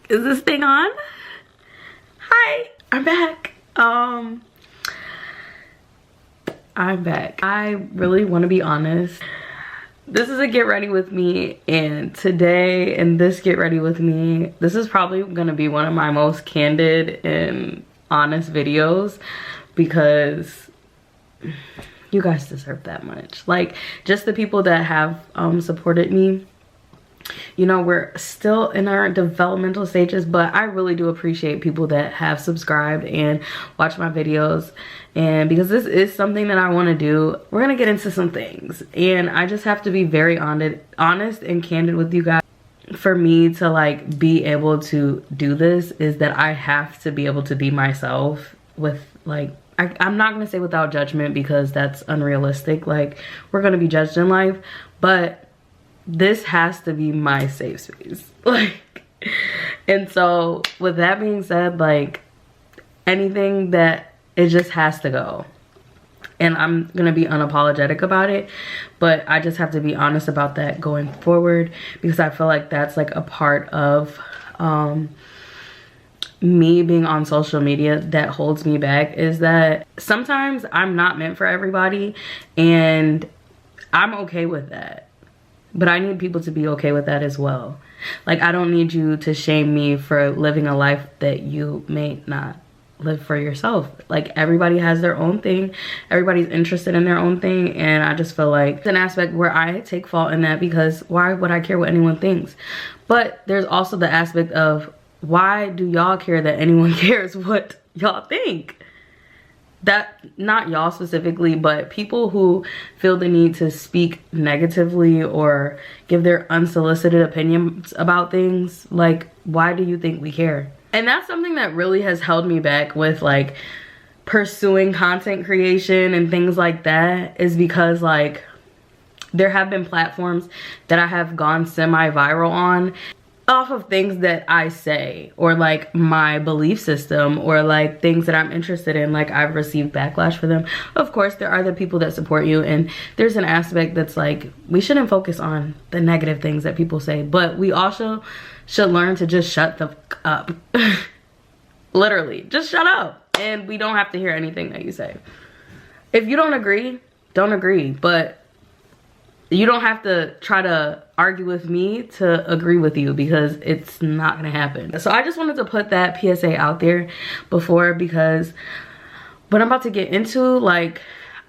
Is this thing on? Hi, I'm back. I'm back. I really want to be honest. This is a get ready with me, and today in this get ready with me, this is probably gonna be one of my most candid and honest videos because you guys deserve that much. Like, just the people that have supported me. You know, we're still in our developmental stages, but I really do appreciate people that have subscribed and watch my videos. And because this is something that I want to do, we're gonna get into some things, and I just have to be very honest and candid with you guys. For me to like be able to do this is that I have to be able to be myself with like, I'm not gonna say without judgment because that's unrealistic. Like, we're gonna be judged in life, but this has to be my safe space. Like, and so with that being said, like, anything that it just has to go, and I'm gonna be unapologetic about it, but I just have to be honest about that going forward, because I feel like that's like a part of me being on social media that holds me back, is that sometimes I'm not meant for everybody, and I'm okay with that. But I need people to be okay with that as well. Like, I don't need you to shame me for living a life that you may not live for yourself. Like, everybody has their own thing. Everybody's interested in their own thing. And I just feel like it's an aspect where I take fault in that, because why would I care what anyone thinks? But there's also the aspect of, why do y'all care that anyone cares what y'all think? That, not y'all specifically, but people who feel the need to speak negatively or give their unsolicited opinions about things, like, why do you think we care? And that's something that really has held me back with like pursuing content creation and things like that, is because like there have been platforms that I have gone semi-viral on off of things that I say, or like my belief system, or like things that I'm interested in. Like, I've received backlash for them. Of course, there are the people that support you, and there's an aspect that's like, we shouldn't focus on the negative things that people say, but we also should learn to just shut the fuck up. Literally, just shut up, and we don't have to hear anything that you say. If you don't agree, don't agree, but you don't have to try to argue with me to agree with you, because it's not gonna happen. So I just wanted to put that PSA out there before, because what I'm about to get into, like,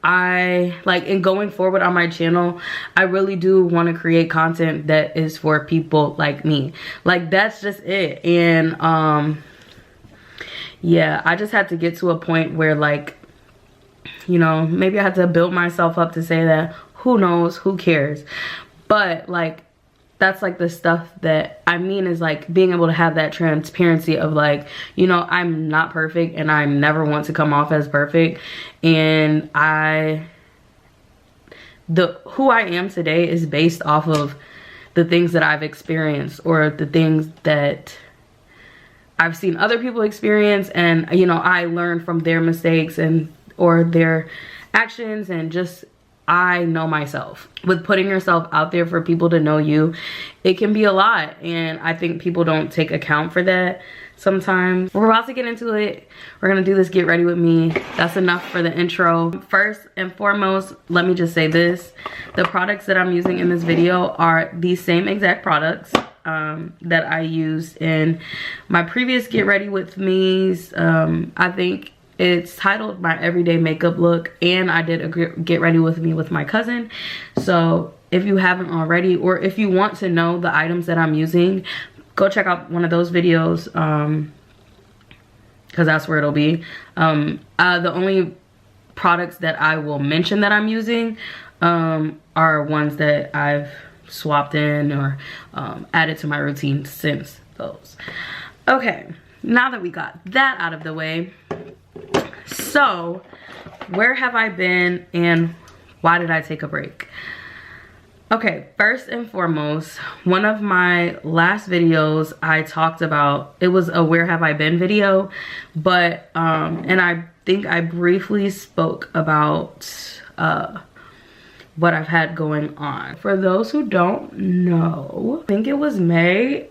in going forward on my channel, I really do want to create content that is for people like me. Like, that's just it. And yeah, I just had to get to a point where, like, you know, maybe I had to build myself up to say that, who knows, who cares? But like, that's like the stuff that I mean, is like being able to have that transparency of like, you know, I'm not perfect, and I never want to come off as perfect, and who I am today is based off of the things that I've experienced, or the things that I've seen other people experience, and you know, I learned from their mistakes and or their actions, and just, I know myself. With putting yourself out there for people to know you, it can be a lot, and I think people don't take account for that sometimes. We're about to get into it. We're gonna do this get ready with me. That's enough for the intro. First and foremost, let me just say this: the products that I'm using in this video are the same exact products that I used in my previous get ready with me's. I think it's titled My Everyday Makeup Look, and I did a get ready with me with my cousin. So if you haven't already, or if you want to know the items that I'm using, go check out one of those videos, because that's where it'll be. The only products that I will mention that I'm using are ones that I've swapped in or added to my routine since those. Okay, now that we got that out of the way, so where have I been and why did I take a break? Okay, first and foremost, one of my last videos I talked about, it was a where have I been video, but and I think I briefly spoke about what I've had going on. For those who don't know, I think it was May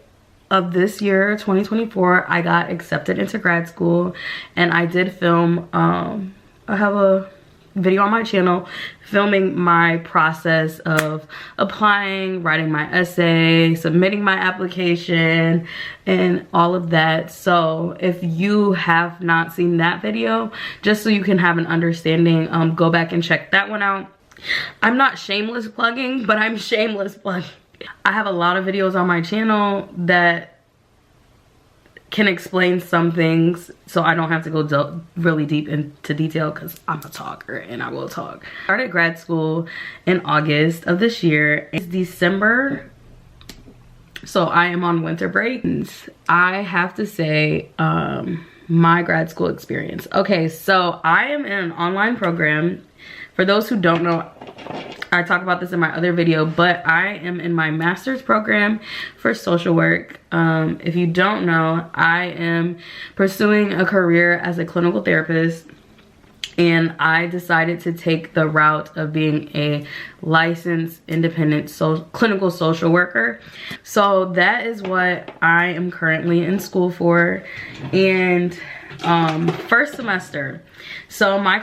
of this year, 2024, I got accepted into grad school, and I did film, I have a video on my channel filming my process of applying, writing my essay, submitting my application, and all of that. So if you have not seen that video, just so you can have an understanding, go back and check that one out. I'm not shameless plugging, but I'm shameless plugging. I have a lot of videos on my channel that can explain some things, so I don't have to go really deep into detail because I'm a talker and I will talk. I started grad school in August of this year. It's December, so I am on winter break. I have to say, my grad school experience. Okay, so I am in an online program. For those who don't know, I talk about this in my other video, but I am in my master's program for social work. If you don't know, I am pursuing a career as a clinical therapist, and I decided to take the route of being a licensed independent clinical social worker. So that is what I am currently in school for. And first semester, so my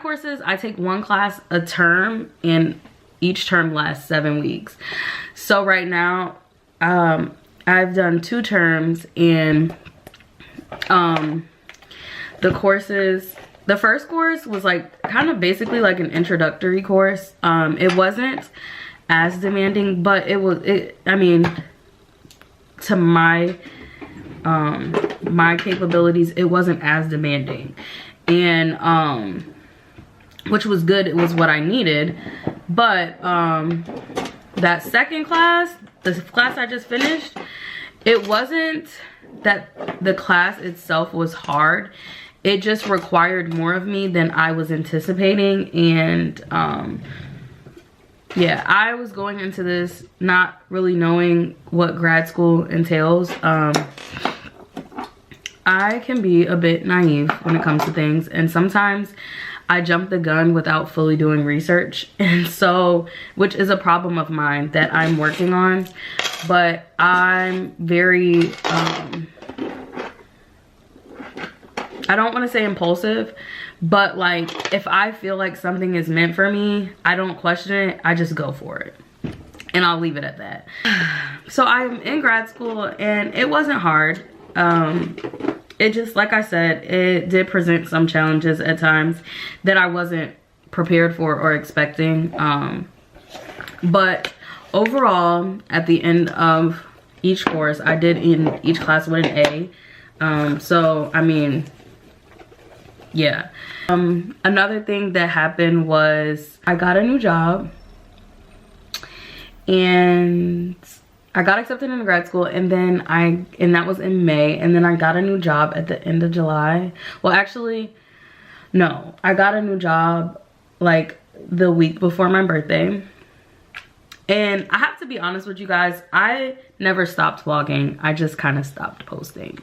courses, I take one class a term, and each term lasts 7 weeks. So right now, I've done 2 terms, and the courses, the first course was like kind of basically like an introductory course. It wasn't as demanding, but I mean, to my capabilities, it wasn't as demanding, and which was good. It was what I needed. But that second class, the class I just finished, it wasn't that the class itself was hard. It just required more of me than I was anticipating. And yeah, I was going into this not really knowing what grad school entails. I can be a bit naive when it comes to things, and sometimes I jump the gun without fully doing research, and so, which is a problem of mine that I'm working on. But I'm very I don't want to say impulsive, but like, if I feel like something is meant for me, I don't question it, I just go for it, and I'll leave it at that. So I'm in grad school, and it wasn't hard. It just, like I said, it did present some challenges at times that I wasn't prepared for or expecting. But overall, at the end of each course, I did in each class with an A. So, I mean, yeah. Another thing that happened was I got a new job, and I got accepted into grad school, and then that was in May, and then I got a new job at the end of July. Well, actually, no, I got a new job like the week before my birthday. And I have to be honest with you guys, I never stopped vlogging. I just kind of stopped posting.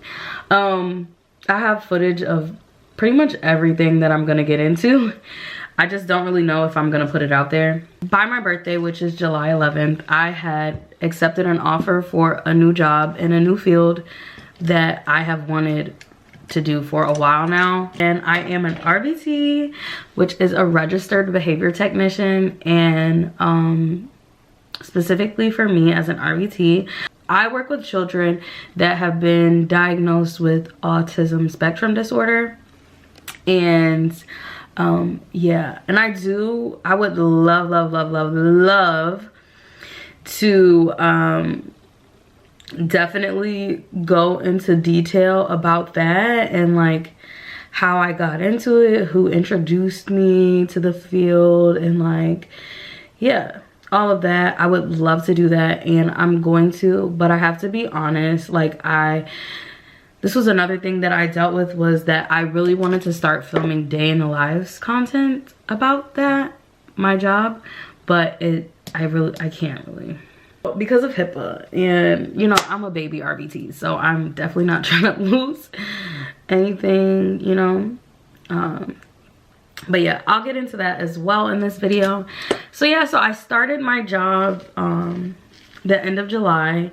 I have footage of pretty much everything that I'm gonna get into. I just don't really know if I'm gonna put it out there. By my birthday, which is July 11th, I had accepted an offer for a new job in a new field that I have wanted to do for a while now. And I am an RBT, which is a registered behavior technician. And specifically for me as an RBT, I work with children that have been diagnosed with autism spectrum disorder. And yeah, and I would love to definitely go into detail about that, and like how I got into it, who introduced me to the field, and like, yeah, all of that. I would love to do that, and I'm going to, but I have to be honest, like this was another thing that I dealt with, was that I really wanted to start filming day in the lives content about that, my job, but I can't really. Because of HIPAA, and you know, I'm a baby RBT, so I'm definitely not trying to lose anything, you know. But yeah, I'll get into that as well in this video. So yeah, so I started my job the end of July,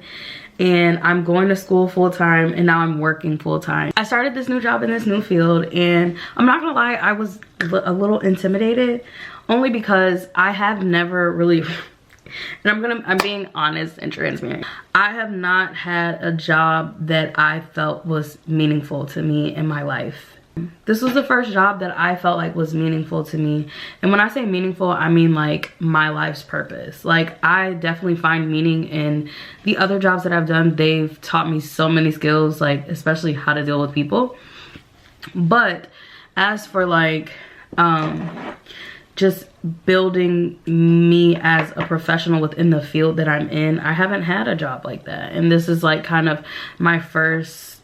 and I'm going to school full-time, and now I'm working full-time. I started this new job in this new field, and I'm not gonna lie, I was a little intimidated, only because I have never really and I'm being honest and transparent. I have not had a job that I felt was meaningful to me in my life. This was the first job that I felt like was meaningful to me. And when I say meaningful, I mean like my life's purpose. Like, I definitely find meaning in the other jobs that I've done. They've taught me so many skills, like especially how to deal with people. But as for like just building me as a professional within the field that I'm in, I haven't had a job like that. And this is like kind of my first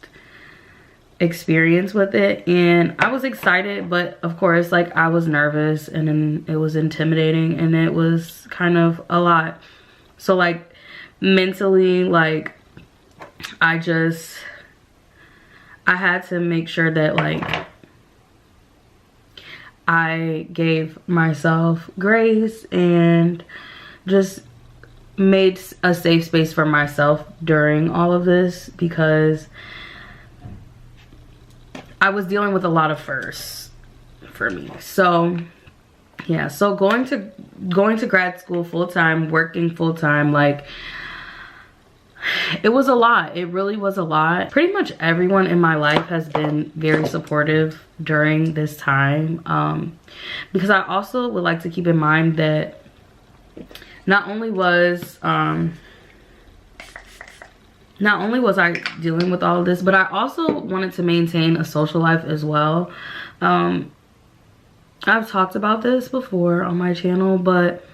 experience with it, and I was excited, but of course like I was nervous, and then it was intimidating, and it was kind of a lot. So like mentally, like I had to make sure that like I gave myself grace and just made a safe space for myself during all of this, because I was dealing with a lot of firsts for me. So yeah, so going to grad school full-time, working full-time, like it was a lot. It really was a lot. Pretty much everyone in my life has been very supportive during this time, because I also would like to keep in mind that not only was I dealing with all of this, but I also wanted to maintain a social life as well. I've talked about this before on my channel, but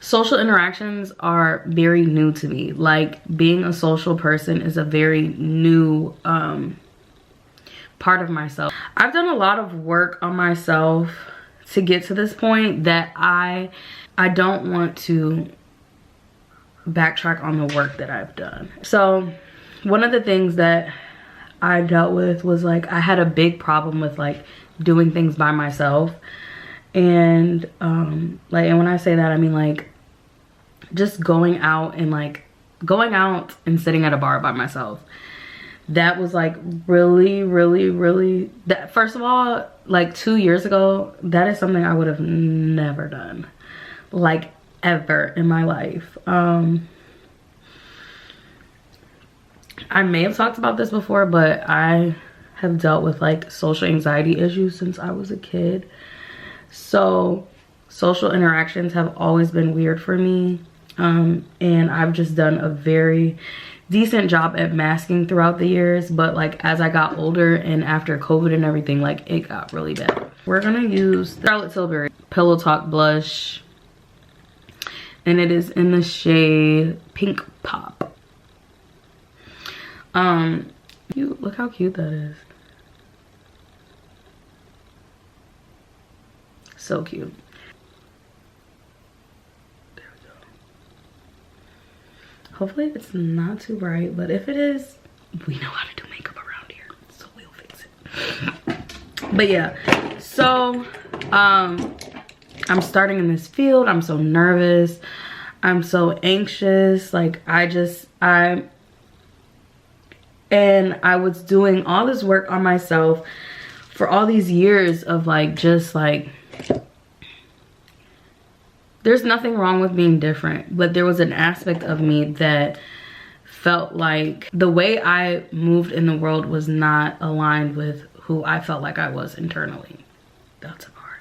social interactions are very new to me. Like, being a social person is a very new part of myself. I've done a lot of work on myself to get to this point that I don't want to backtrack on the work that I've done. So one of the things that I dealt with was like I had a big problem with like doing things by myself, and and when I say that, I mean like just going out and sitting at a bar by myself. That was like really that, first of all, like 2 years ago, that is something I would have never done, like ever in my life. I may have talked about this before, but I have dealt with like social anxiety issues since I was a kid. So social interactions have always been weird for me. And I've just done a very decent job at masking throughout the years, but like as I got older and after COVID and everything, like it got really bad. We're gonna use Charlotte Tilbury Pillow Talk blush, and it is in the shade Pink Pop. Look how cute that is. So cute. There we go. Hopefully it's not too bright, but if it is, we know how to do makeup around here, so we'll fix it. But yeah, so I'm starting in this field. I'm so nervous. I'm so anxious. Like I was doing all this work on myself for all these years of like, just like, there's nothing wrong with being different, but there was an aspect of me that felt like the way I moved in the world was not aligned with who I felt like I was internally. That's hard.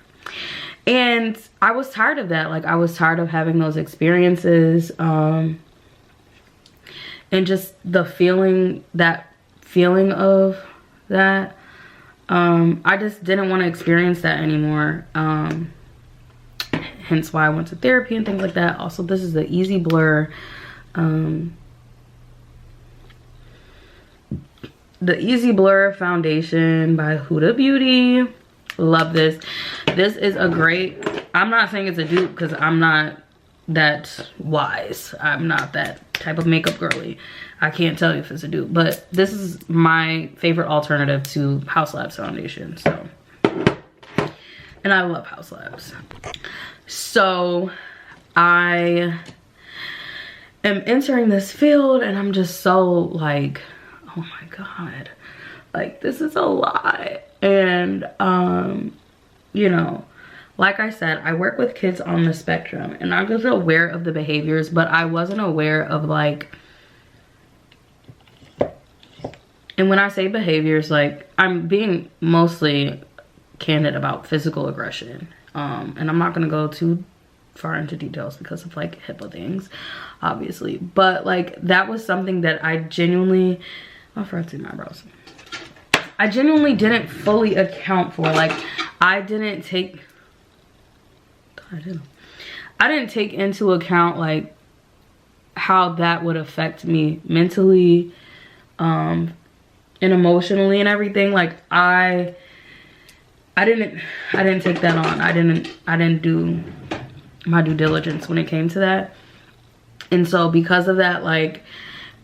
And I was tired of that. Like I was tired of having those experiences, and just the feeling of that. I just didn't want to experience that anymore. Hence why I went to therapy and things like that. Also, this is the Easy Blur, the Easy Blur foundation by Huda Beauty. Love this. This is a great, I'm not saying it's a dupe because I'm not that wise. I'm not that type of makeup girly. I can't tell you if it's a dupe, but this is my favorite alternative to House Labs foundation. So and I love house labs. So I am entering this field and I'm just so like, oh my God, like this is a lot. And you know, like I said, I work with kids on the spectrum and I was aware of the behaviors, but I wasn't aware of like, and when I say behaviors, like I'm being mostly candid about physical aggression. And I'm not gonna go too far into details because of like HIPAA things, obviously. But like that was something that I genuinely, I forgot to do my brows. I genuinely didn't fully account for. Like I didn't take into account like how that would affect me mentally, and emotionally and everything. Like I didn't take that on. I didn't do my due diligence when it came to that. And so because of that, like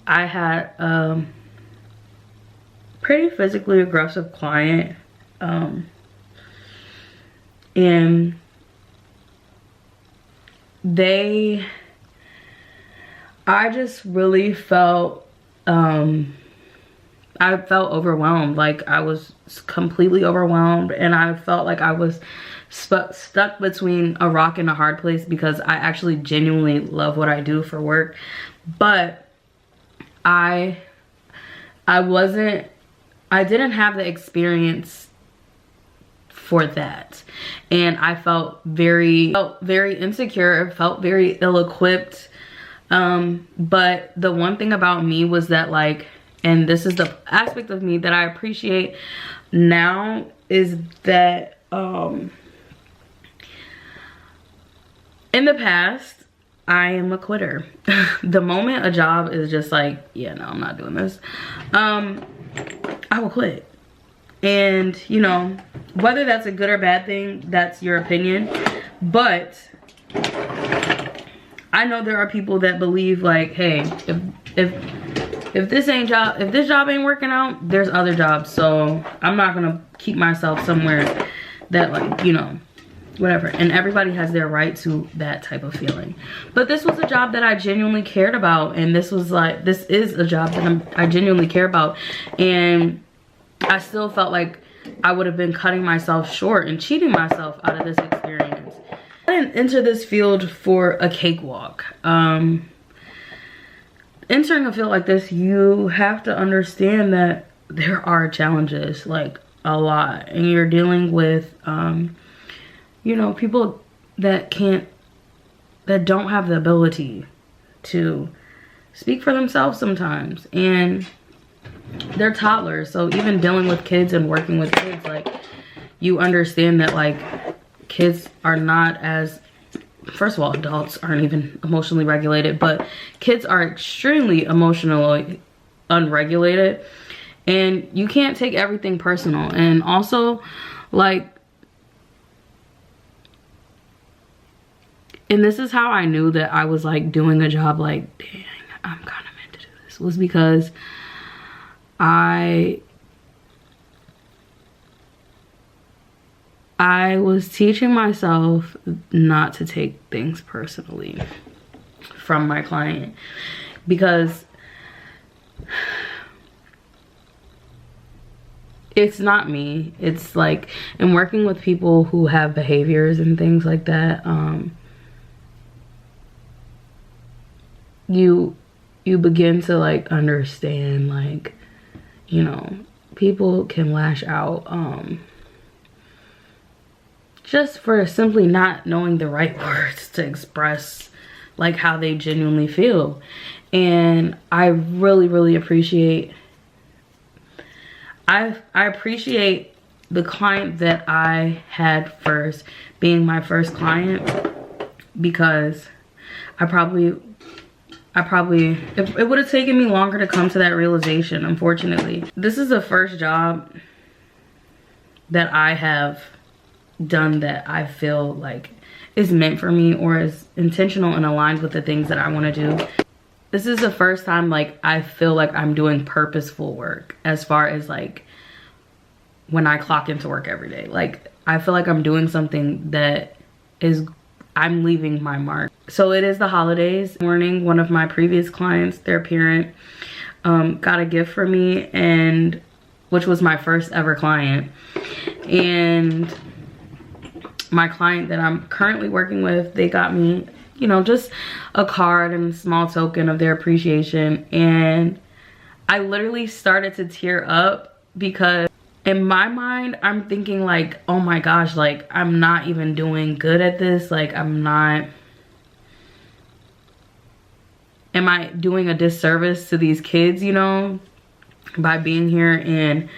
I had pretty physically aggressive client, and I just really felt, I felt overwhelmed. Like I was completely overwhelmed, and I felt like I was stuck between a rock and a hard place because I actually genuinely love what I do for work, but I didn't have the experience for that, and I felt very insecure, felt very ill-equipped. But the one thing about me was that like, and this is the aspect of me that I appreciate now, is that in the past I am a quitter. The moment a job is just like, yeah, no, I'm not doing this, I will quit. And you know, whether that's a good or bad thing, that's your opinion, but I know there are people that believe like, hey, if this job ain't working out, there's other jobs. So I'm not gonna keep myself somewhere that like, you know, whatever. And everybody has their right to that type of feeling. But this was a job that I genuinely cared about, and this is a job that I genuinely care about. And I still felt like I would have been cutting myself short and cheating myself out of this experience. I didn't enter this field for a cakewalk. Entering a field like this, you have to understand that there are challenges, like a lot, and you're dealing with you know, people that don't have the ability to speak for themselves sometimes, and they're toddlers. So even dealing with kids and working with kids, like you understand that like kids are not as, first of all, adults aren't even emotionally regulated, but kids are extremely emotionally unregulated, and you can't take everything personal. And also like, and this is how I knew that I was like doing a job like, dang, I'm kind of meant to do this, was because I was teaching myself not to take things personally from my client, because it's not me. It's like, in working with people who have behaviors and things like that, you begin to like understand, like, you know, people can lash out just for simply not knowing the right words to express like how they genuinely feel. And I really appreciate, I appreciate the client that I had first being my first client, because I probably it would have taken me longer to come to that realization, unfortunately. This is the first job that I have done that I feel like is meant for me, or is intentional and aligned with the things that I want to do. This is the first time like I feel like I'm doing purposeful work, as far as like when I clock into work every day. Like I feel like I'm doing something that is, I'm leaving my mark. So it is the holidays. Morning, one of my previous clients, their parent, got a gift for me, and which was my first ever client. And my client that I'm currently working with, they got me, you know, just a card and a small token of their appreciation. And I literally started to tear up because in my mind, I'm thinking like, oh my gosh, like I'm not even doing good at this. Like am I doing a disservice to these kids, you know, by being here and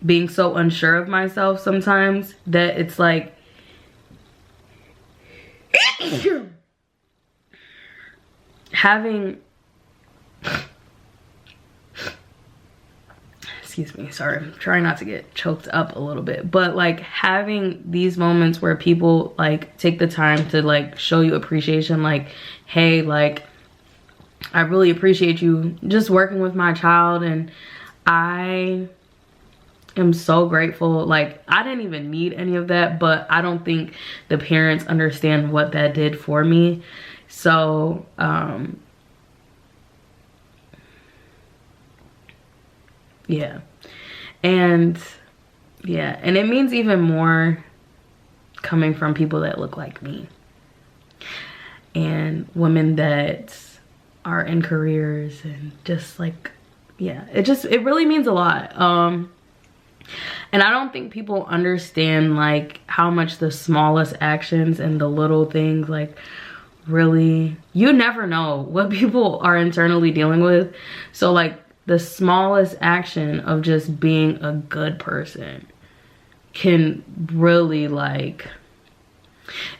being so unsure of myself sometimes that it's like having, excuse me, sorry, I'm trying not to get choked up a little bit, but like having these moments where people like take the time to like show you appreciation, like, hey, like I really appreciate you just working with my child, and I am so grateful. Like I didn't even need any of that, but I don't think the parents understand what that did for me. So yeah, and it means even more coming from people that look like me and women that are in careers, and just like, yeah, it really means a lot. And I don't think people understand like how much the smallest actions and the little things, like really, you never know what people are internally dealing with. So like the smallest action of just being a good person can really like,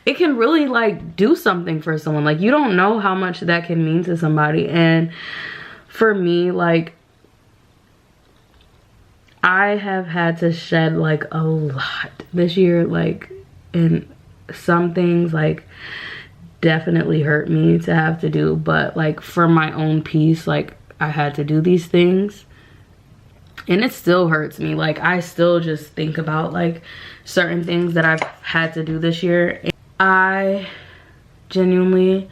it can really like do something for someone. Like you don't know how much that can mean to somebody. And for me, like I have had to shed like a lot this year, like, and some things like definitely hurt me to have to do, but like for my own peace, like I had to do these things, and it still hurts me. Like I still just think about like certain things that I've had to do this year. I genuinely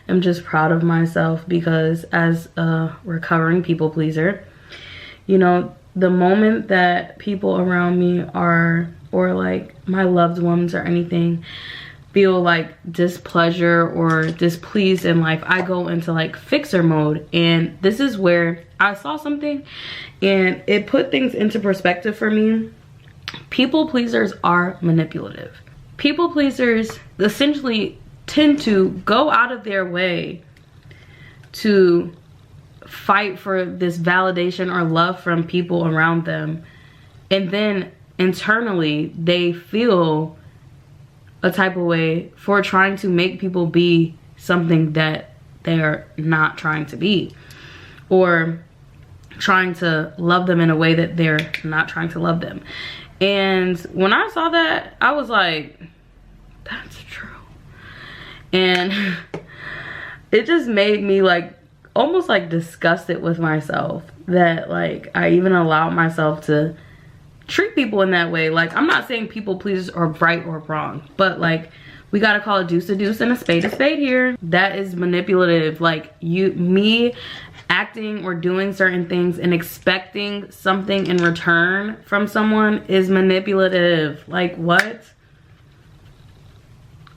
am just proud of myself, because as a recovering people pleaser, you know, the moment that people around me are, or like my loved ones or anything, feel like displeasure or displeased in life, I go into like fixer mode. And this is where I saw something and it put things into perspective for me. People pleasers are manipulative. People pleasers essentially tend to go out of their way to fight for this validation or love from people around them, and then internally they feel a type of way for trying to make people be something that they're not trying to be, or trying to love them in a way that they're not trying to love them. And when I saw that, I was like, that's true. And it just made me like almost like disgusted with myself that like I even allowed myself to treat people in that way. Like I'm not saying people pleasers are right or wrong, but like we gotta call a deuce and a spade here. That is manipulative. Like me acting or doing certain things and expecting something in return from someone is manipulative. Like what?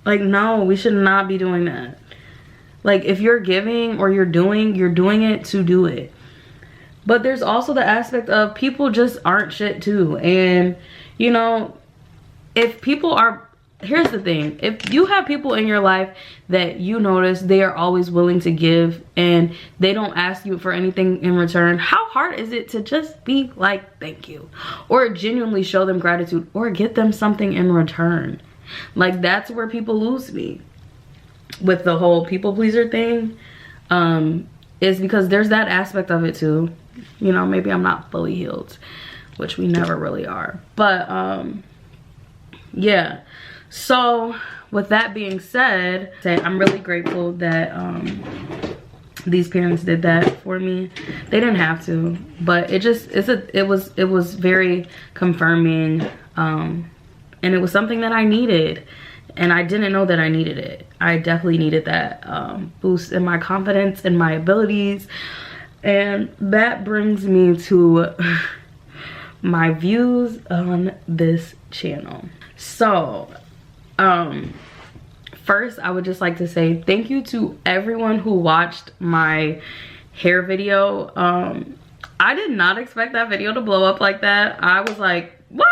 Like no, we should not be doing that. Like if you're giving or you're doing it to do it. But there's also the aspect of people just aren't shit too. And you know, if people are, here's the thing, if you have people in your life that you notice they are always willing to give and they don't ask you for anything in return, how hard is it to just be like thank you, or genuinely show them gratitude, or get them something in return? Like that's where people lose me with the whole people pleaser thing, is because there's that aspect of it too. You know, maybe I'm not fully healed, which we never really are, but yeah. So with that being said, I'm really grateful that these parents did that for me. They didn't have to, but it was very confirming And it was something that I needed. And I didn't know that I needed it. I definitely needed that boost in my confidence and my abilities. And that brings me to my views on this channel. So, first, I would just like to say thank you to everyone who watched my hair video. I did not expect that video to blow up like that. I was like, what?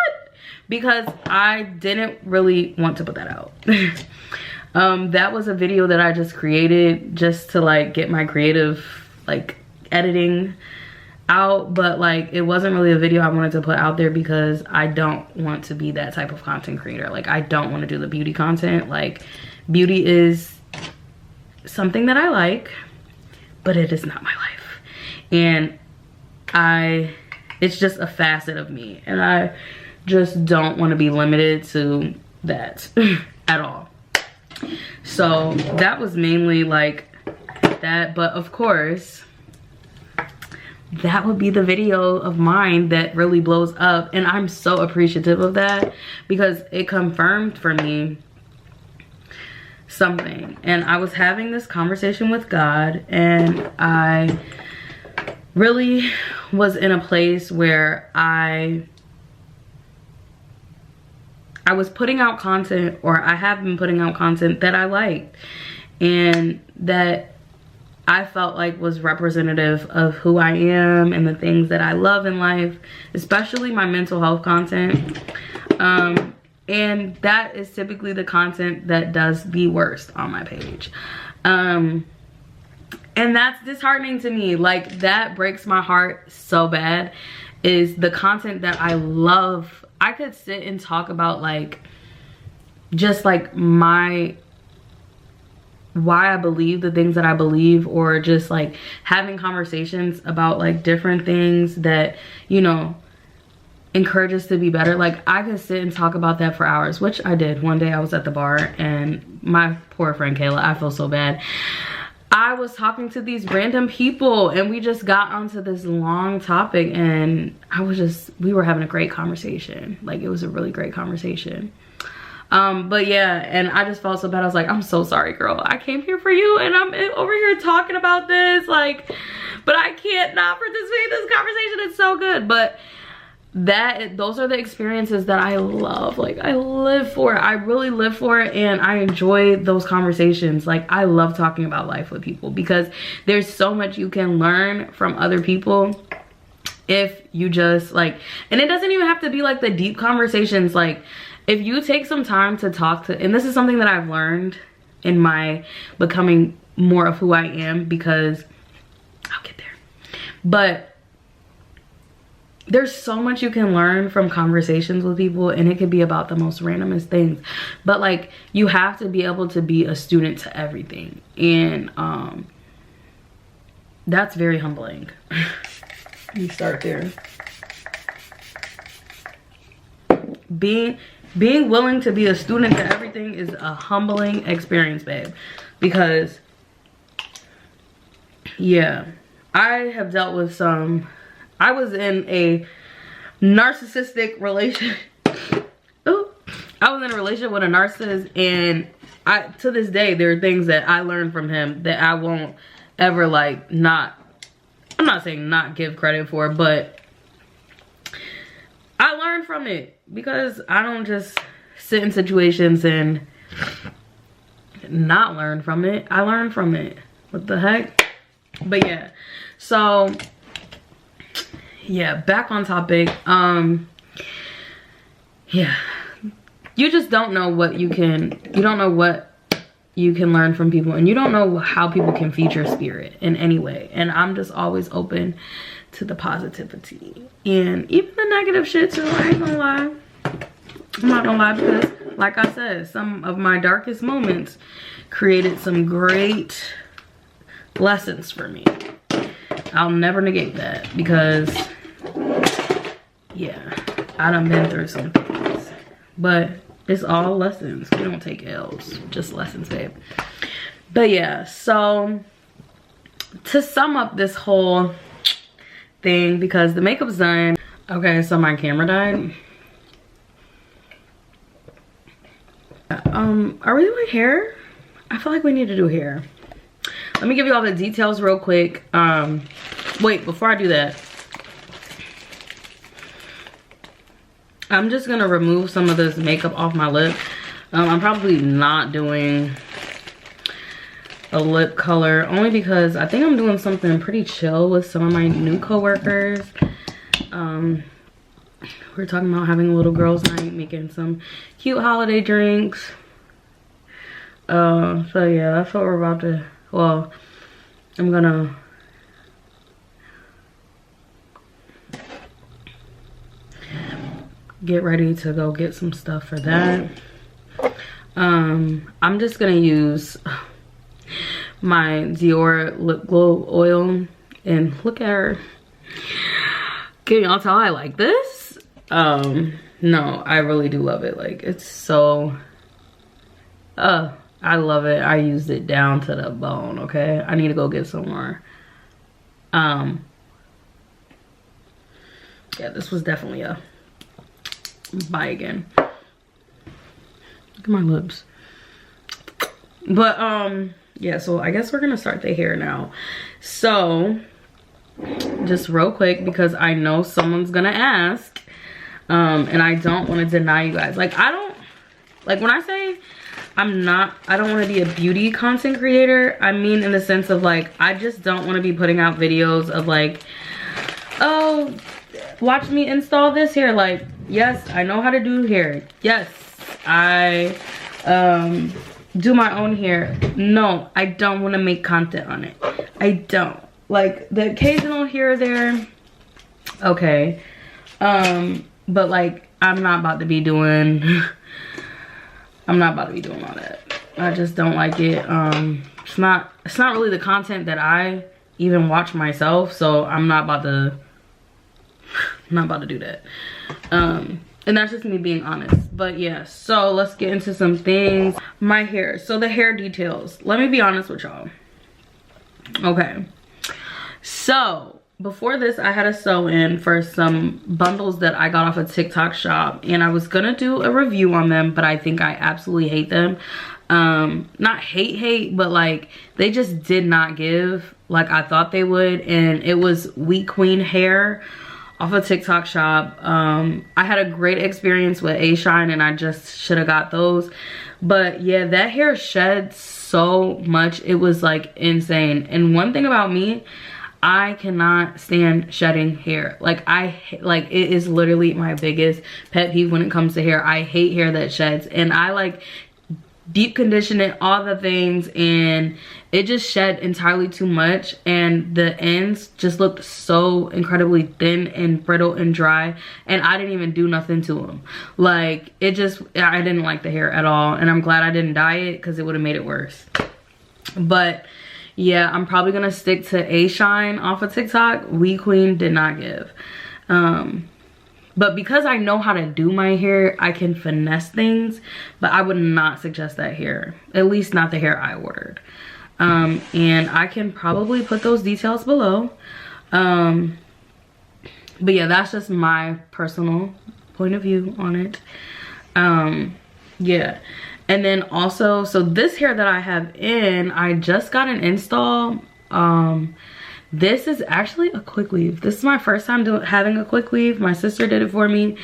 Because I didn't really want to put that out. That was a video that I just created just to like get my creative like editing out, but like it wasn't really a video I wanted to put out there because I don't want to be that type of content creator. Like I don't want to do the beauty content. Like beauty is something that I like, but it is not my life. And it's just a facet of me, and I just don't want to be limited to that at all. So that was mainly like that, but of course that would be the video of mine that really blows up, and I'm so appreciative of that because it confirmed for me something. And I was having this conversation with God, and I really was in a place where I was putting out content, or I have been putting out content that I liked and that I felt like was representative of who I am and the things that I love in life, especially my mental health content. And that is typically the content that does the worst on my page. And that's disheartening to me. Like that breaks my heart so bad, is the content that I love. I could sit and talk about like just like why I believe the things that I believe, or just like having conversations about like different things that, you know, encourage us to be better. Like I could sit and talk about that for hours, which I did. One day I was at the bar, and my poor friend Kayla, I feel so bad. I was talking to these random people, and we just got onto this long topic, and we were having a great conversation. Like it was a really great conversation. But yeah, and I just felt so bad. I was like, I'm so sorry, girl. I came here for you, and I'm over here talking about this, like, but I can't not participate in this conversation. It's so good. But those are the experiences that I love. Like I live for it. I really live for it, and I enjoy those conversations. Like I love talking about life with people because there's so much you can learn from other people if you just like, and it doesn't even have to be like the deep conversations. Like if you take some time to talk to, and this is something that I've learned in my becoming more of who I am, because I'll get there, but there's so much you can learn from conversations with people, and it could be about the most randomest things. But like you have to be able to be a student to everything, and that's very humbling. You start there. Being willing to be a student to everything is a humbling experience, babe, because yeah, I have dealt with some. I was in a narcissistic relationship. Ooh. I was in a relationship with a narcissist, and to this day, there are things that I learned from him that I won't ever like I'm not saying not give credit for, but I learned from it because I don't just sit in situations and not learn from it. I learned from it. What the heck? But yeah, so yeah, back on topic. Yeah, you just don't know what you don't know what you can learn from people, and you don't know how people can feed your spirit in any way. And I'm just always open to the positivity and even the negative shit too. I ain't gonna lie. I'm not gonna lie, because like I said, some of my darkest moments created some great lessons for me. I'll never negate that, because yeah, I done been through some things, but it's all lessons. We don't take L's, just lessons, babe. But yeah, so to sum up this whole thing, because the makeup's done. Okay, so my camera died. Are we doing hair? I feel like we need to do hair. Let me give you all the details real quick. Wait, before I do that, I'm just gonna remove some of this makeup off my lip. I'm probably not doing a lip color only because I think I'm doing something pretty chill with some of my new coworkers. We're talking about having a little girls' night, making some cute holiday drinks. So yeah, that's what we're about to, well, I'm gonna get ready to go get some stuff for that. I'm just gonna use my Dior lip glow oil, and look at her. Can y'all tell I like this? No, I really do love it. Like, it's so I love it. I used it down to the bone. Okay, I need to go get some more. Yeah, this was definitely a buy again. Look at my lips. But yeah, so I guess we're gonna start the hair now. So just real quick, because I know someone's gonna ask, and I don't want to deny you guys. Like, I don't, like, when I say I don't want to be a beauty content creator, I mean in the sense of, like, I just don't want to be putting out videos of, like, oh, watch me install this hair. Like, yes, I know how to do hair. Yes, I do my own hair. No, I don't want to make content on it. I don't. Like, the occasional here or there, okay, but like, I'm not about to be doing all that. I just don't like it. It's not really the content that I even watch myself, so I'm not about to do that. And that's just me being honest. But yeah, so let's get into some things. My hair. So the hair details. Let me be honest with y'all. Okay. So before this, I had a sew-in for some bundles that I got off a TikTok shop, and I was gonna do a review on them, but I think I absolutely hate them. Not hate, but like, they just did not give like I thought they would. And it was Wheat Queen hair off a TikTok shop. I had a great experience with A-Shine, and I just should have got those. But yeah, that hair shed so much. It was like insane. And one thing about me, I cannot stand shedding hair. Like, it is literally my biggest pet peeve when it comes to hair. I hate hair that sheds, and I like deep condition it, all the things, and it just shed entirely too much, and the ends just looked so incredibly thin and brittle and dry, and I didn't even do nothing to them. Like, I didn't like the hair at all, and I'm glad I didn't dye it, because it would have made it worse. But yeah, I'm probably gonna stick to A-Shine off of TikTok. Wheat Queen did not give. But because I know how to do my hair, I can finesse things, but I would not suggest that hair. At least not the hair I ordered. And I can probably put those details below. But yeah, that's just my personal point of view on it. Yeah. And then also, so this hair that I have in, I just got an install. This is actually a quick weave. This is my first time having a quick weave. My sister did it for me.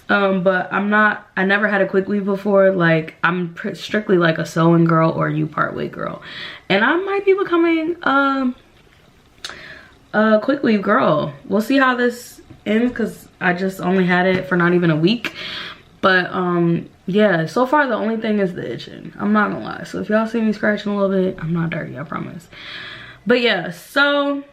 But I never had a quick weave before. Like, I'm strictly like a sewing girl or U-part wig girl. And I might be becoming a quick weave girl. We'll see how this ends, because I just only had it for not even a week. But yeah, so far the only thing is the itching. I'm not gonna lie. So if y'all see me scratching a little bit, I'm not dirty, I promise. But yeah, so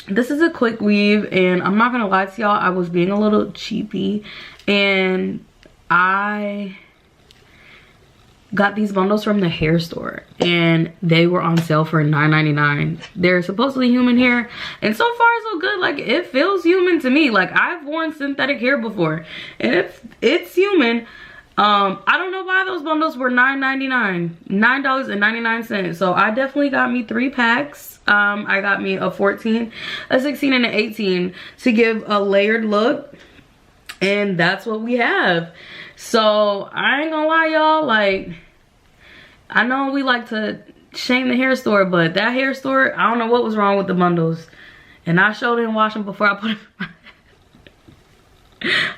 this is a quick weave, and I'm not gonna lie to y'all, I was being a little cheapy, and I got these bundles from the hair store, and they were on sale for $9.99. They're supposedly human hair, and so far so good. Like, it feels human to me. Like, I've worn synthetic hair before, and if it's human. I don't know why those bundles were $9.99. $9.99. So I definitely got me 3 packs. I got me a 14, a 16, and an 18 to give a layered look, and that's what we have. So I ain't gonna lie, y'all, like, I know we like to shame the hair store, but that hair store, I don't know what was wrong with the bundles. And I sure didn't wash them before I put them in my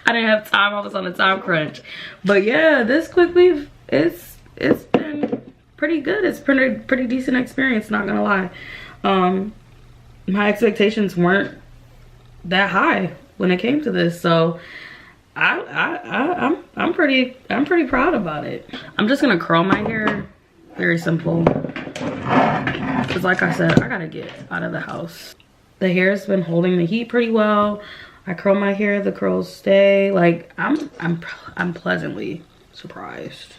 I didn't have time, I was on a time crunch. But yeah, this quick weave, it's been pretty good. It's pretty decent experience, not gonna lie. My expectations weren't that high when it came to this, so I'm pretty proud about it. I'm just gonna curl my hair, very simple, because like I said, I gotta get out of the house. The hair's been holding the heat pretty well. I curl my hair, the curls stay. Like I'm pleasantly surprised.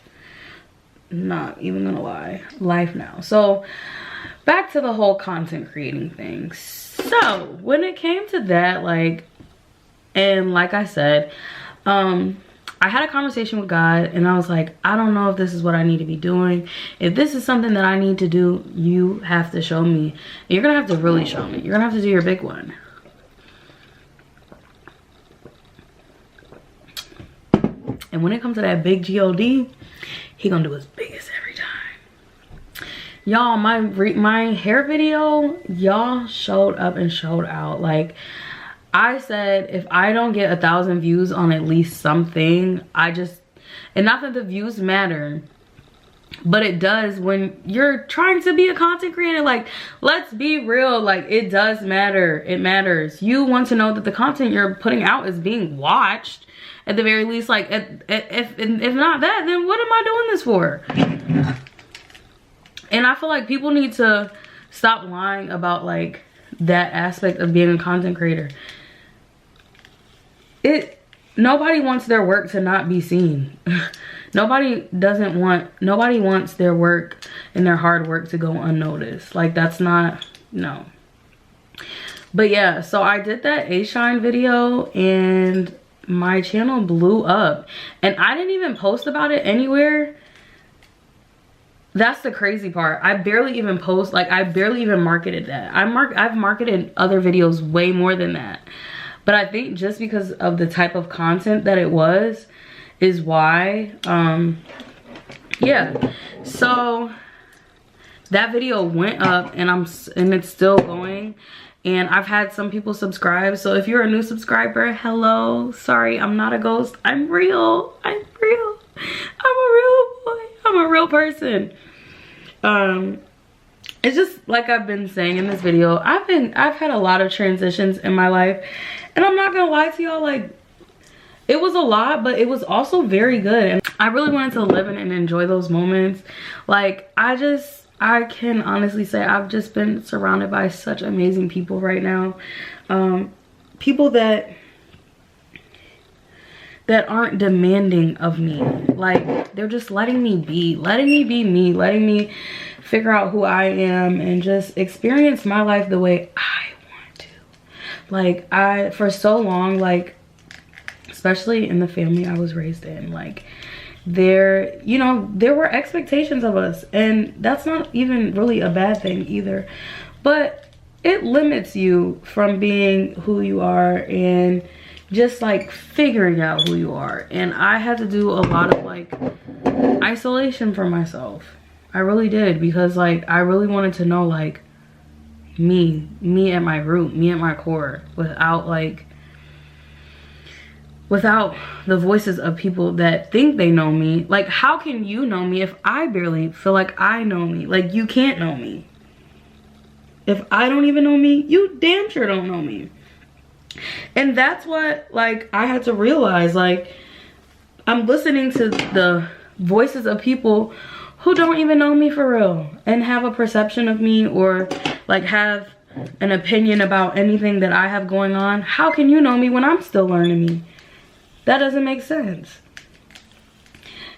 Not even gonna lie. Life now. So back to the whole content creating thing. So when it came to that, like I said, I had a conversation with God, and I was like, I don't know if this is what I need to be doing. If this is something that I need to do, you have to show me. And you're gonna have to really show me. You're gonna have to do your big one. And when it comes to that big God, he gonna do his biggest every time. Y'all, my hair video, y'all showed up and showed out. Like, I said, if I don't get 1,000 views on at least something, and not that the views matter, but it does when you're trying to be a content creator. Like, let's be real, like, it does matter. It matters. You want to know that the content you're putting out is being watched at the very least. Like, if not that, then what am I doing this for? And I feel like people need to stop lying about like that aspect of being a content creator. Nobody wants their work to not be seen. Nobody wants their work and their hard work to go unnoticed. Like, that's not, no. But yeah, so I did that A-Shine video and my channel blew up, and I didn't even post about it anywhere. That's the crazy part. I barely even post, like, I barely even marketed that. I've marketed other videos way more than that. But I think just because of the type of content that it was is why, yeah. So that video went up, and it's still going. And I've had some people subscribe. So if you're a new subscriber, hello. Sorry, I'm not a ghost. I'm real. I'm real. I'm a real boy. I'm a real person. It's just like I've been saying in this video, I've had a lot of transitions in my life, and I'm not gonna lie to y'all, like, it was a lot, but it was also very good, and I really wanted to live in and enjoy those moments. Like, I can honestly say I've just been surrounded by such amazing people right now. People that aren't demanding of me. Like, they're just letting me be me, letting me figure out who I am and just experience my life the way I want to. Like, for so long, like, especially in the family I was raised in, like, there were expectations of us, and that's not even really a bad thing either, but it limits you from being who you are and just like figuring out who you are. And I had to do a lot of like isolation for myself. I really did, because like I really wanted to know like me at my root, me at my core, without the voices of people that think they know me. Like, how can you know me if I barely feel like I know me? Like, you can't know me. If I don't even know me, you damn sure don't know me. And that's what, like, I had to realize. Like, I'm listening to the voices of people who don't even know me for real and have a perception of me, or like have an opinion about anything that I have going on. How can you know me when I'm still learning me? That doesn't make sense.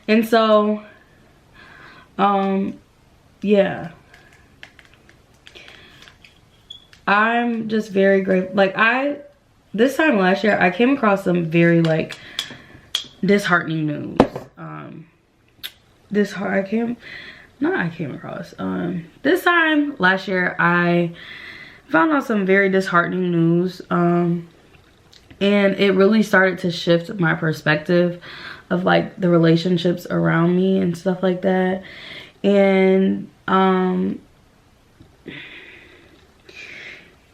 And so, yeah. I'm just very grateful. Like, this time last year, I came across some very, like, disheartening news. This time last year, I found out some very disheartening news. And it really started to shift my perspective of like the relationships around me and stuff like that. And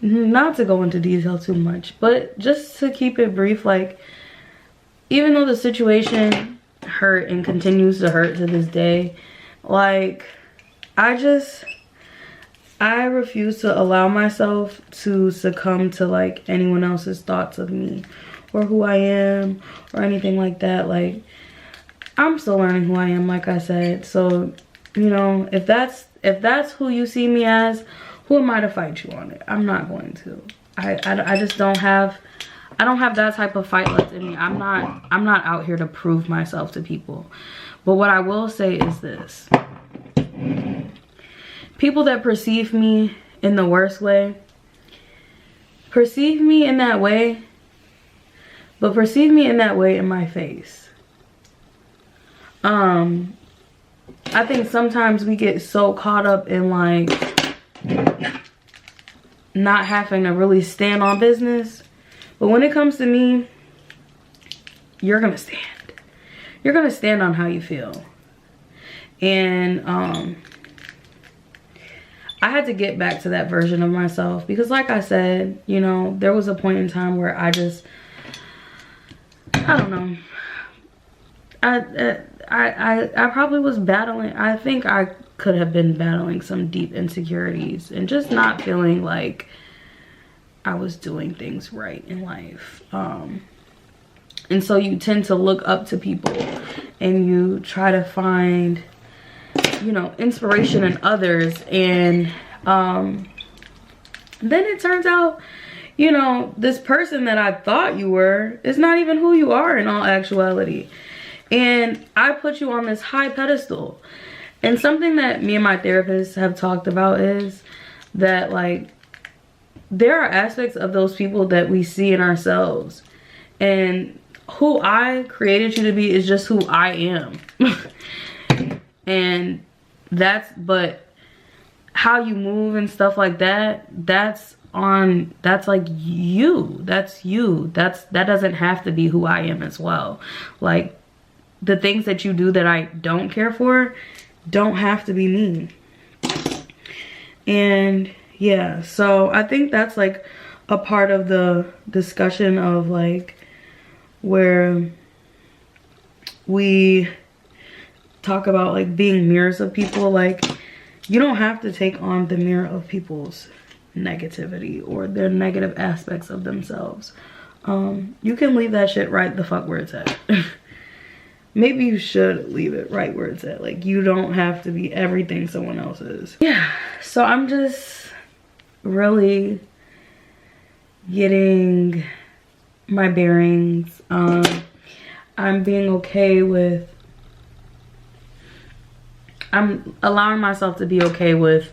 not to go into detail too much, but just to keep it brief, like, even though the situation hurt and continues to hurt to this day, like, I refuse to allow myself to succumb to like anyone else's thoughts of me or who I am or anything like that. Like, I'm still learning who I am, like I said. So, you know, if that's who you see me as, who am I to fight you on it? I'm not going to. I just don't have that type of fight left in me. I'm not out here to prove myself to people. But what I will say is this. People that perceive me in the worst way, perceive me in that way, but perceive me in that way in my face. I think sometimes we get so caught up in like not having to really stand on business. But when it comes to me, you're gonna stand. You're gonna stand on how you feel. And I had to get back to that version of myself because, like I said, you know, there was a point in time where I don't know. I probably was battling. I think I could have been battling some deep insecurities and just not feeling like I was doing things right in life. And so you tend to look up to people and you try to find, you know, inspiration in others. And then it turns out, you know, this person that I thought you were is not even who you are in all actuality. And I put you on this high pedestal. And something that me and my therapist have talked about is that, like, there are aspects of those people that we see in ourselves. And who I created you to be is just who I am. And but how you move and stuff like that, that's like you. That's you. That doesn't have to be who I am as well. Like, the things that you do that I don't care for don't have to be me. And yeah, so I think that's like a part of the discussion of like where we talk about like being mirrors of people. Like, you don't have to take on the mirror of people's negativity or their negative aspects of themselves. You can leave that shit right the fuck where it's at. Maybe you should leave it right where it's at. Like, you don't have to be everything someone else is. Yeah, so I'm just really getting my bearings. I'm being okay with, I'm allowing myself to be okay with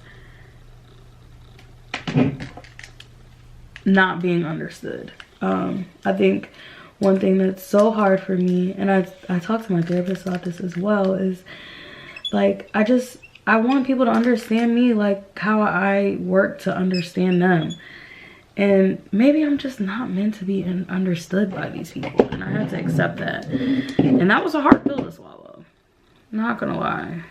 not being understood. I think one thing that's so hard for me, and I talked to my therapist about this as well, is like, I want people to understand me like how I work to understand them. And maybe I'm just not meant to be understood by these people, and I had to accept that. And that was a hard pill to swallow, not gonna lie.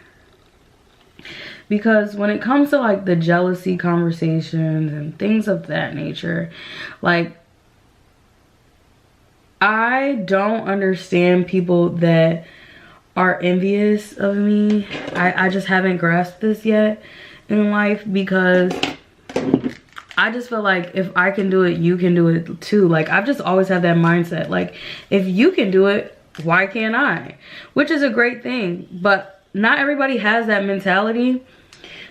Because when it comes to like the jealousy conversations and things of that nature, like, I don't understand people that are envious of me. I just haven't grasped this yet in life, because I just feel like if I can do it, you can do it too. Like, I've just always had that mindset. Like, if you can do it, why can't I? Which is a great thing, but not everybody has that mentality.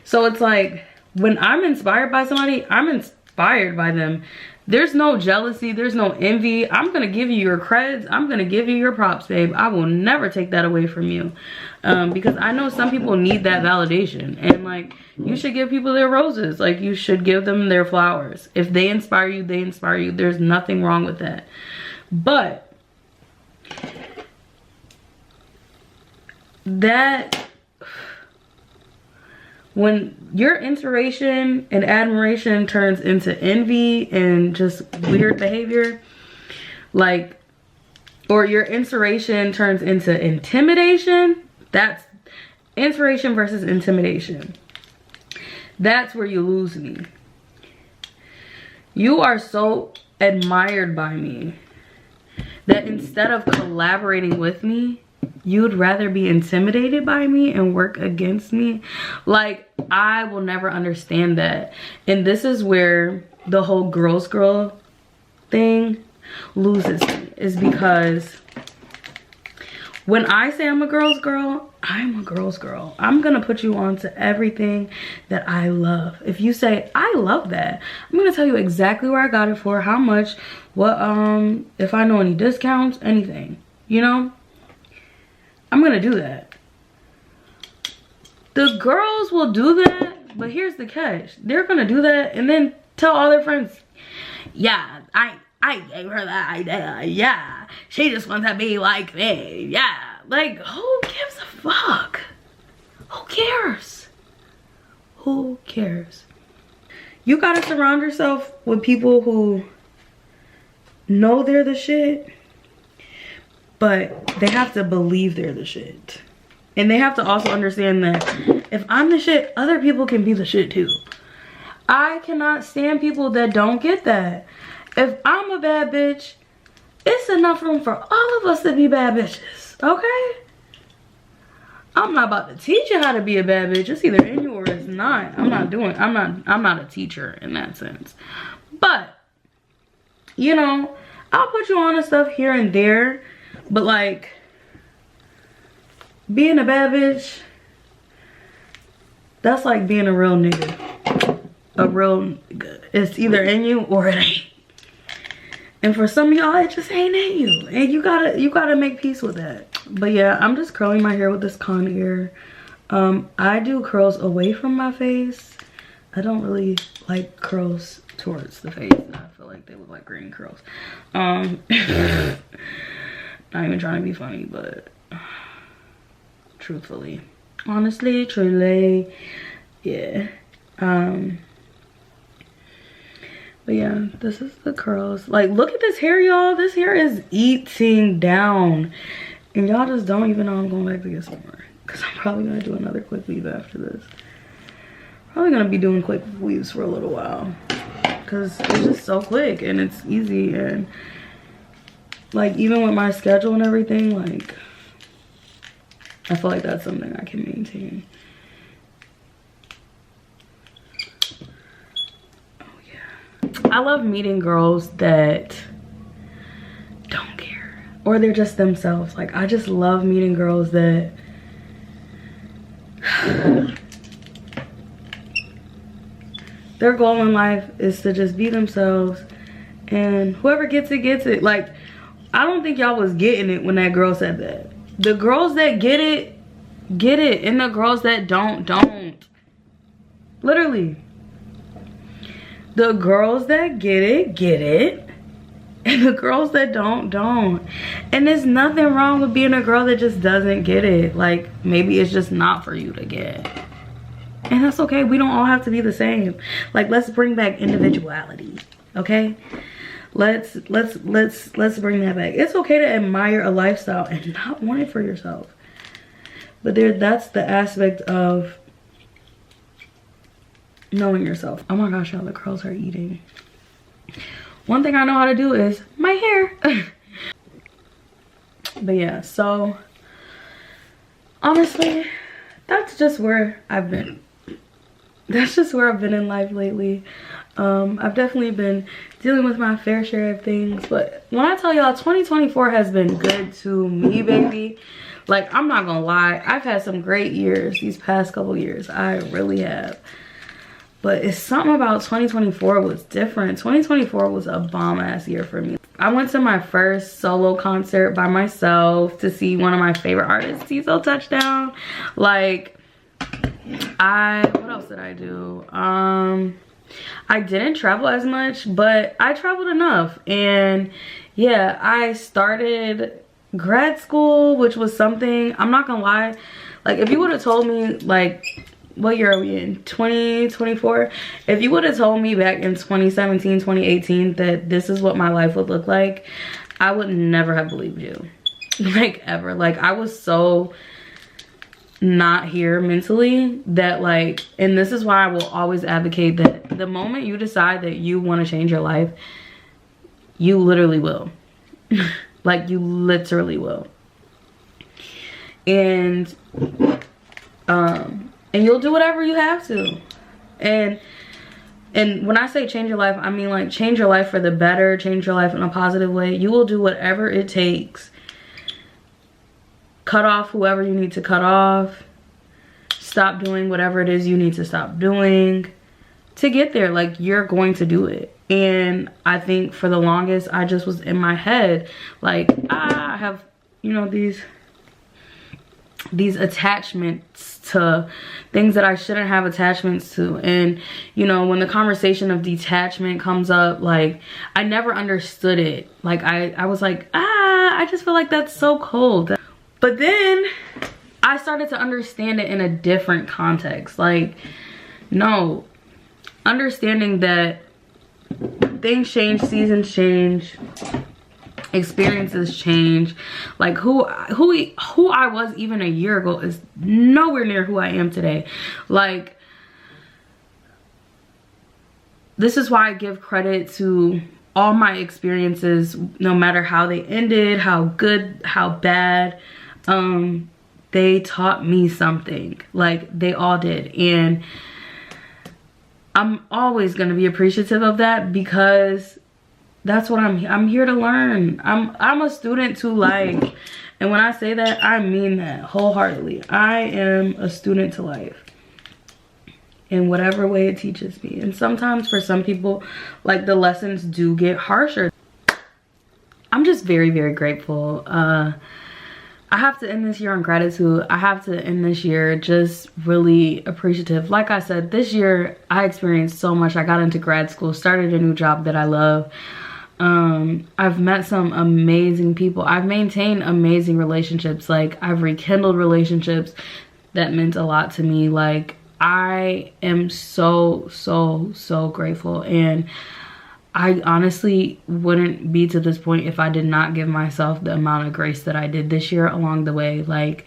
So it's like, when I'm inspired by somebody, I'm inspired by them. There's no jealousy, there's no envy. I'm gonna give you your creds, I'm gonna give you your props, babe. I will never take that away from you. Because I know some people need that validation, and like, you should give people their roses. Like, you should give them their flowers. If they inspire you, they inspire you. There's nothing wrong with that. But that, when your inspiration and admiration turns into envy and just weird behavior, like, or your inspiration turns into intimidation, that's Inspiration versus intimidation. That's where you lose me. You are so admired by me that instead of collaborating with me, you'd rather be intimidated by me and work against me. Like, I will never understand that. And this is where the whole girls girl thing loses me, is because when I say I'm a girl's girl, I'm a girl's girl. I'm gonna put you on to everything that I love. If you say, I love that, I'm gonna tell you exactly where I got it for, how much, what, if I know any discounts, anything, you know? I'm gonna do that. The girls will do that, but here's the catch. They're gonna do that and then tell all their friends, yeah, I gave her that idea, yeah, she just wants to be like me, yeah. Like, who gives a fuck? Who cares? Who cares? You gotta surround yourself with people who know they're the shit, but they have to believe they're the shit. And they have to also understand that if I'm the shit, other people can be the shit too. I cannot stand people that don't get that. If I'm a bad bitch, it's enough room for all of us to be bad bitches, okay? I'm not about to teach you how to be a bad bitch. It's either in you or it's not. I'm not a teacher in that sense. But, you know, I'll put you on to stuff here and there. But like, being a bad bitch, that's like being a real nigga. A real nigga. It's either in you or it ain't. And for some of y'all, it just ain't in you. And you gotta make peace with that. But yeah, I'm just curling my hair with this Conair. I do curls away from my face. I don't really like curls towards the face. I feel like they look like green curls. Not even trying to be funny, but truthfully, honestly, truly, yeah. But yeah, this is the curls. Like, look at this hair, y'all. This hair is eating down. And y'all just don't even know I'm going back to get some more. Because I'm probably going to do another quick weave after this. Probably going to be doing quick weaves for a little while. Because it's just so quick and it's easy. And like, even with my schedule and everything, like, I feel like that's something I can maintain. I love meeting girls that don't care, or they're just themselves. Like, I just love meeting girls that their goal in life is to just be themselves, and whoever gets it gets it. Like, I don't think y'all was getting it when that girl said that. The girls that get it, and the girls that don't. Literally. The girls that get it, and the girls that don't. And there's nothing wrong with being a girl that just doesn't get it. Like, maybe it's just not for you to get. And that's okay. We don't all have to be the same. Like, let's bring back individuality, okay? Let's bring that back. It's okay to admire a lifestyle and not want it for yourself. But that's the aspect of knowing yourself. Oh my gosh, y'all, the curls are eating. One thing I know how to do is my hair. But yeah, so honestly, that's just where I've been. That's just where I've been in life lately. I've definitely been dealing with my fair share of things, but when I tell y'all 2024 has been good to me, baby, like, I'm not gonna lie, I've had some great years these past couple years. I really have. But it's something about 2024 was different. 2024 was a bomb-ass year for me. I went to my first solo concert by myself to see one of my favorite artists, Tizo Touchdown. Like, what else did I do? I didn't travel as much, but I traveled enough. And yeah, I started grad school, which was something, I'm not gonna lie. Like, if you would have told me, like, what year are we in? 2024? If you would have told me back in 2017, 2018 that this is what my life would look like, I would never have believed you. Like, ever. Like, I was so not here mentally, that like, and this is why I will always advocate that the moment you decide that you want to change your life, you literally will. Like, you literally will. And you'll do whatever you have to. And when I say change your life, I mean like change your life for the better, change your life in a positive way. You will do whatever it takes. Cut off whoever you need to cut off. Stop doing whatever it is you need to stop doing to get there. Like, you're going to do it. And I think for the longest, I just was in my head like, I have, you know, these attachments to things that I shouldn't have attachments to. And you know, when the conversation of detachment comes up, like, I never understood it. Like, I was like, I just feel like that's so cold. But then I started to understand it in a different context. Like, no, understanding that things change, seasons change, experiences change. Like, who I was even a year ago is nowhere near who I am today. Like, this is why I give credit to all my experiences, no matter how they ended, how good, how bad. They taught me something. Like, they all did. And I'm always going to be appreciative of that, because that's what I'm here to learn. I'm a student to life. And when I say that, I mean that wholeheartedly. I am a student to life in whatever way it teaches me. And sometimes for some people, like, the lessons do get harsher. I'm just very, very grateful. I have to end this year on gratitude. I have to end this year just really appreciative. Like I said, this year I experienced so much. I got into grad school, started a new job that I love. I've met some amazing people. I've maintained amazing relationships. Like, I've rekindled relationships that meant a lot to me. Like, I am so, so, so grateful. And I honestly wouldn't be to this point if I did not give myself the amount of grace that I did this year along the way. Like,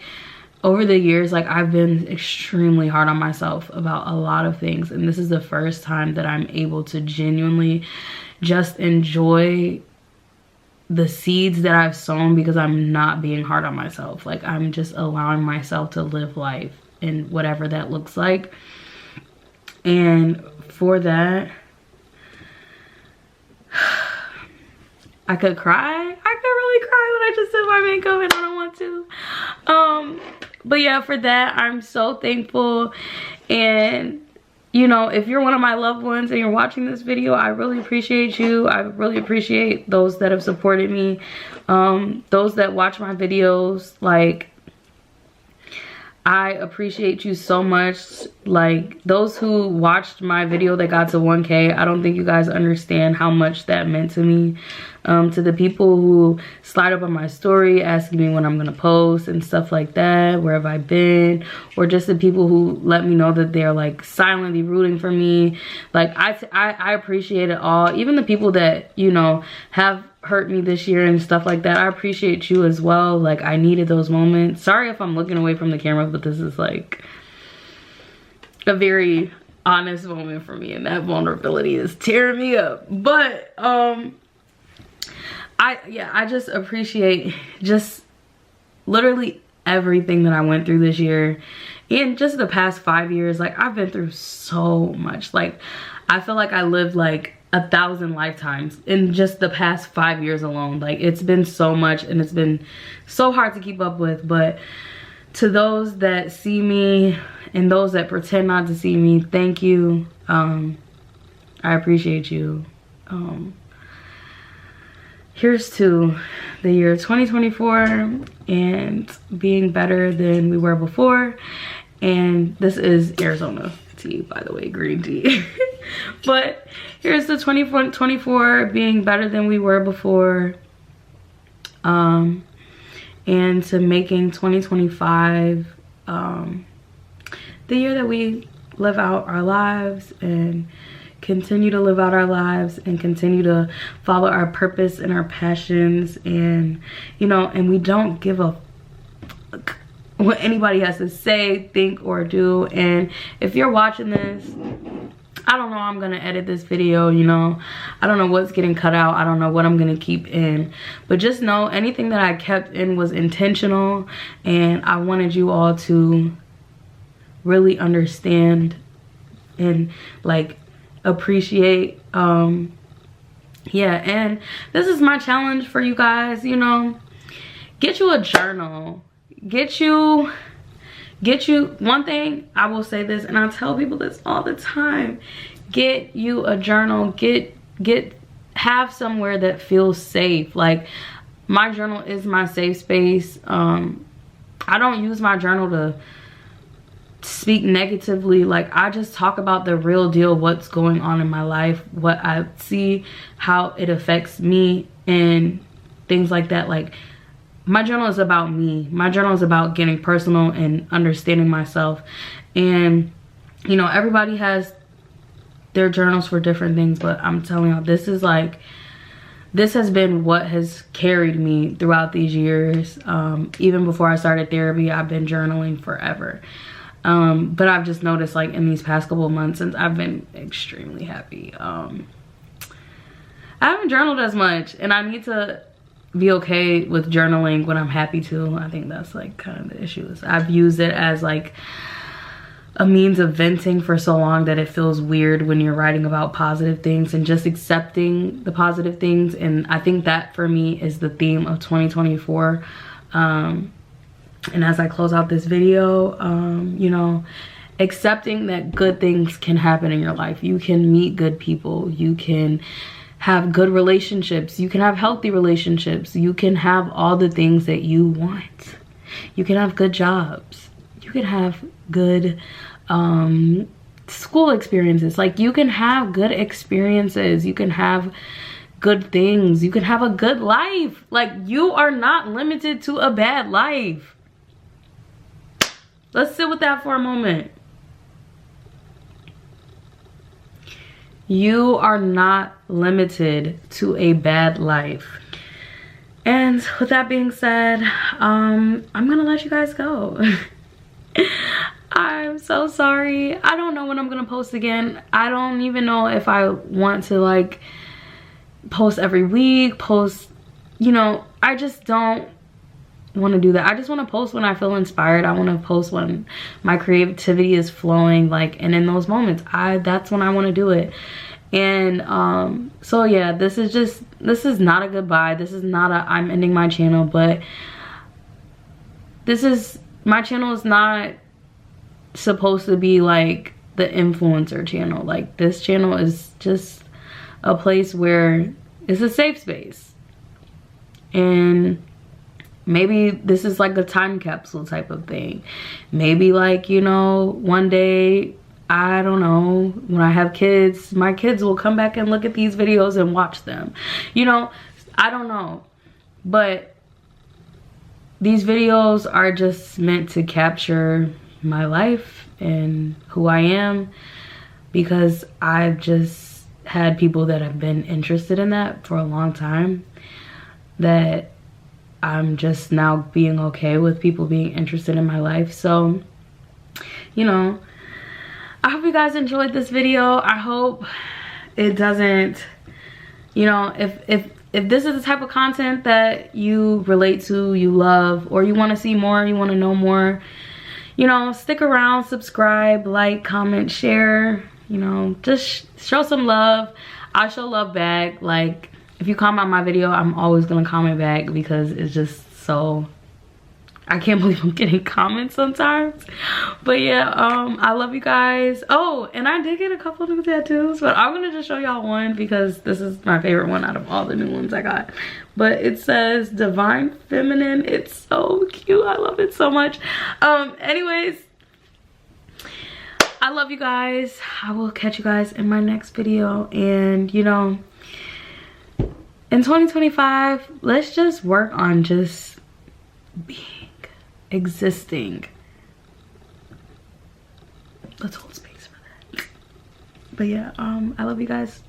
over the years, like, I've been extremely hard on myself about a lot of things. And this is the first time that I'm able to genuinely just enjoy the seeds that I've sown, because I'm not being hard on myself. Like, I'm just allowing myself to live life and whatever that looks like. And for that, I could cry. I could really cry when I just did my makeup, and I don't want to. But yeah, for that, I'm so thankful. And you know, if you're one of my loved ones and you're watching this video, I really appreciate you. I really appreciate those that have supported me, those that watch my videos. Like, I appreciate you so much. Like, those who watched my video that got to 1K, I don't think you guys understand how much that meant to me. To the people who slide up on my story asking me when I'm gonna post and stuff like that, where have I been, or just the people who let me know that they're like silently rooting for me. Like, I appreciate it all. Even the people that, you know, have hurt me this year and stuff like that, I appreciate you as well. Like, I needed those moments. Sorry if I'm looking away from the camera, but this is like a very honest moment for me, and that vulnerability is tearing me up. But I just appreciate just literally everything that I went through this year, and just the past 5 years. Like, I've been through so much. Like, I feel like I lived like 1,000 lifetimes in just the past 5 years alone. Like, it's been so much, and it's been so hard to keep up with. But to those that see me and those that pretend not to see me, thank you. I appreciate you. Here's to the year 2024 and being better than we were before. And this is Arizona tea, by the way, green tea. But here's the 2024 being better than we were before. And to making 2025 the year that we live out our lives and continue to live out our lives and continue to follow our purpose and our passions, and you know, and we don't give a fuck what anybody has to say, think, or do. And if you're watching this, I don't know how I'm gonna edit this video, you know. I don't know what's getting cut out. I don't know what I'm gonna keep in. But just know anything that I kept in was intentional, and I wanted you all to really understand and like appreciate. Yeah, and this is my challenge for you guys, you know. Get you a journal. Get you one thing. I will say this, and I tell people this all the time. Get you a journal. Have somewhere that feels safe. Like, my journal is my safe space. I don't use my journal to speak negatively. Like, I just talk about the real deal, what's going on in my life, what I see, how it affects me, and things like that. Like, my journal is about me. My journal is about getting personal and understanding myself. And, you know, everybody has their journals for different things, but I'm telling y'all, this has been what has carried me throughout these years. Even before I started therapy, I've been journaling forever. But I've just noticed, like, in these past couple of months, since I've been extremely happy, I haven't journaled as much, and I need to be okay with journaling when I'm happy to. I think that's like kind of the issue. I've used it as like a means of venting for so long that it feels weird when you're writing about positive things and just accepting the positive things. And I think that for me is the theme of 2024. And as I close out this video, you know, accepting that good things can happen in your life. You can meet good people. You can have good relationships. You can have healthy relationships. You can have all the things that you want. You can have good jobs. You can have good school experiences. Like, you can have good experiences. You can have good things. You can have a good life. Like, you are not limited to a bad life. Let's sit with that for a moment. You are not limited to a bad life. And with that being said, I'm gonna let you guys go. I'm so sorry. I don't know when I'm gonna post again. I don't even know if I want to like post every week, you know, I just don't want to do that. I just want to post when I feel inspired. I want to post when my creativity is flowing, like, and in those moments that's when I want to do it. And so yeah, this is not a goodbye. This is not a I'm ending my channel, but my channel is not supposed to be like the influencer channel. Like, this channel is just a place where it's a safe space. And maybe this is like a time capsule type of thing. Maybe, like, you know, one day, I don't know, when I have kids, my kids will come back and look at these videos and watch them. You know, I don't know. But these videos are just meant to capture my life and who I am, because I've just had people that have been interested in that for a long time, that I'm just now being okay with people being interested in my life. So, you know, I hope you guys enjoyed this video. I hope it doesn't, you know, if this is the type of content that you relate to, you love, or you want to see more, you want to know more, you know, stick around, subscribe, like, comment, share, you know, just show some love. I show love back. Like, if you comment my video, I'm always gonna comment back, because it's just so, I can't believe I'm getting comments sometimes. But yeah, I love you guys. Oh, and I did get a couple new tattoos, but I'm gonna just show y'all one because this is my favorite one out of all the new ones I got. But it says Divine Feminine. It's so cute. I love it so much. Anyways, I love you guys. I will catch you guys in my next video. And, you know, in 2025, let's just work on just being, existing. Let's hold space for that. But yeah, I love you guys.